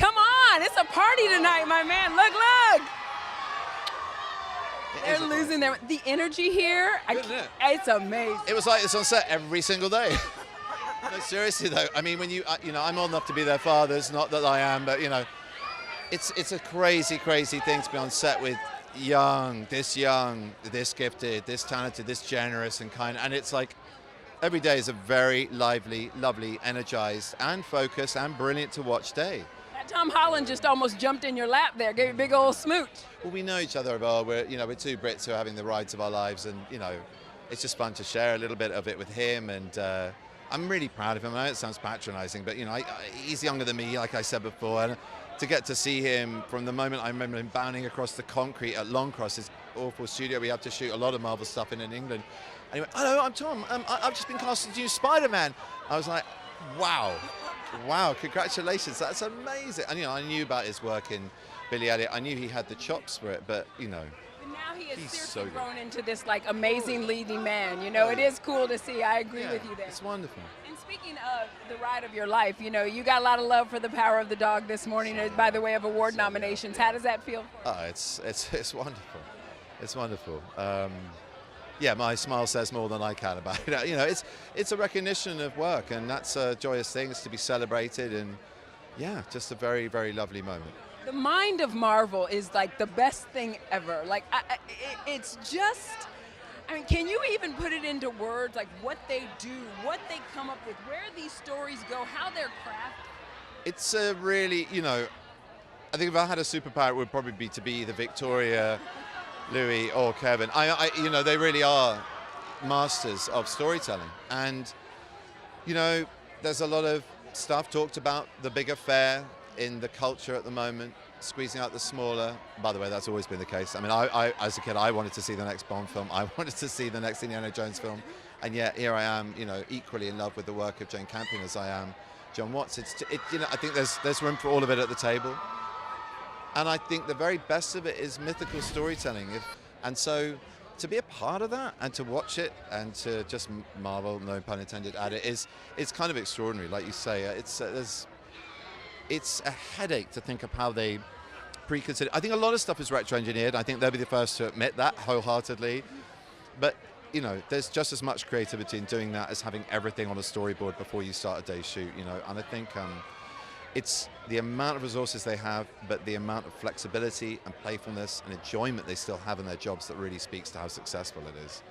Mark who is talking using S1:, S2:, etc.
S1: come on. It's a party tonight, my man. Look, look. They're losing the energy here. It's amazing.
S2: It was like this on set every single day. No, seriously though. I mean, when I'm old enough to be their fathers, not that I am, but it's a crazy, crazy thing to be on set with young, this gifted, this talented, this generous and kind. And it's like every day is a very lively, lovely, energized and focused and brilliant to watch day.
S1: Tom Holland just almost jumped in your lap there, gave you a big old smooch.
S2: Well, we know each other well. We're two Brits who are having the rides of our lives, and it's just fun to share a little bit of it with him. And I'm really proud of him. I know it sounds patronising, but he's younger than me, like I said before. And to get to see him from the moment I remember him bounding across the concrete at Longcross, his awful studio we had to shoot a lot of Marvel stuff in England. And he went, "Hello, I'm Tom. I've just been cast as new Spider-Man." I was like, "Wow. Wow, congratulations, that's amazing." And I knew about his work in Billy Elliot. I knew he had the chops for it, but
S1: But now he has
S2: he's
S1: seriously
S2: so
S1: grown into this amazing leading man. It is cool to see. I agree with you there.
S2: It's wonderful.
S1: And speaking of the ride of your life, you got a lot of love for The Power of the Dog this morning by the way of award nominations. How does that feel?
S2: Oh, it's wonderful. It's wonderful. Yeah, my smile says more than I can about it. It's a recognition of work, and that's a joyous thing. It's to be celebrated, and yeah, just a very, very lovely moment.
S1: The mind of Marvel is like the best thing ever. It's just, can you even put it into words, like what they do, what they come up with, where these stories go, how they're crafted?
S2: It's a really, I think if I had a superpower, it would probably be to be either Victoria, Louis or Kevin. They really are masters of storytelling, and there's a lot of stuff talked about the big affair in the culture at the moment, squeezing out the smaller. By the way, that's always been the case. I mean, I as a kid, I wanted to see the next Bond film. I wanted to see the next Indiana Jones film, and yet here I am, equally in love with the work of Jane Campion as I am John Watts. I think there's room for all of it at the table. And I think the very best of it is mythical storytelling. And so to be a part of that and to watch it and to just marvel, no pun intended, at it it's kind of extraordinary. Like you say, it's a headache to think of how they pre-consider. I think a lot of stuff is retro-engineered. I think they'll be the first to admit that wholeheartedly. But there's just as much creativity in doing that as having everything on a storyboard before you start a day's shoot. And I think it's the amount of resources they have, but the amount of flexibility and playfulness and enjoyment they still have in their jobs that really speaks to how successful it is.